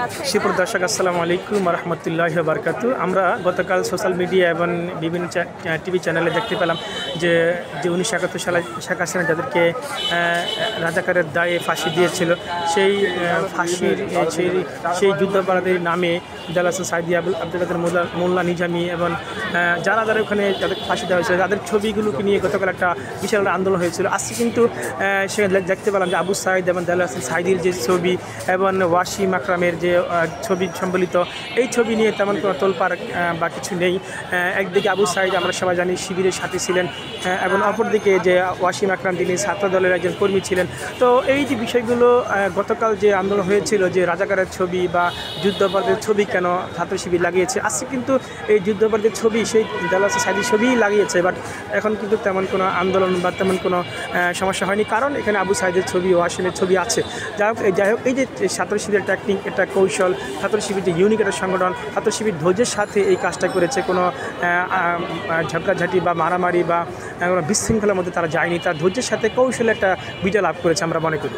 সুপ্রিয় দর্শক আসসালামু আলাইকুম রহমতুল্লাহি ওয়া বারাকাতুহু। আমরা গতকাল সোশ্যাল মিডিয়া এবং বিভিন্ন টিভি চ্যানেলে দেখতে পেলাম যে 1971 সালে শেখ হাসিনা যাদেরকে রাজাকারের দায়ে ফাঁসি দিয়েছিল সেই ফাঁসির সেই যুদ্ধাপরাধীর নামে দেলাওয়ার হোসেন সাঈদী, আব্দুল কাদের মোল্লা নিজামী এবং যারা ওখানে যাদের ফাঁসি দেওয়া হয়েছিল তাদের ছবিগুলোকে নিয়ে গতকাল একটা বিশাল আন্দোলন হয়েছিল। আজকে কিন্তু সে দেখতে পেলাম যে আবু সাঈদ এবং দেলাওয়ার হোসেন সাঈদীর যে ছবি এবং ওয়াসিম আকরামের যে ছবি সম্বলিত এই ছবি নিয়ে তেমন কোনো তোলপাড় বা কিছু নেই। একদিকে আবু সাঈদ আমরা সবাই জানি শিবিরের সাথে ছিলেন এবং অপরদিকে যে ওয়াসিম আকরাম তিনি ছাত্র দলের একজন কর্মী ছিলেন। তো এই যে বিষয়গুলো গতকাল যে আন্দোলন হয়েছিল যে রাজাকারের ছবি বা যুদ্ধাপরাধের ছবি কেন ছাত্র শিবির লাগিয়েছে, আজকে কিন্তু এই যুদ্ধাপরাধের ছবি সেই দেলাওয়ার হোসেন সাঈদীর ছবিই লাগিয়েছে। বাট এখন কিন্তু তেমন কোনো আন্দোলন বা তেমন কোনো সমস্যা হয়নি, কারণ এখানে আবু সাঈদের ছবি ওয়াসিমের ছবি আছে। যাই হোক এই যে ছাত্র শিবিরের টেকনিক, এটা কৌশল, ছাত্র শিবির যে ইউনিক একটা সংগঠন, ছাত্র শিবির ধৈর্যের সাথে এই কাজটা করেছে। কোনো ঝগড়াঝাঁটি বা মারামারি বা কোনো বিশৃঙ্খলার মধ্যে তারা যায়নি, তার ধৈর্যের সাথে কৌশলে একটা বিজয় লাভ করেছে আমরা মনে করি।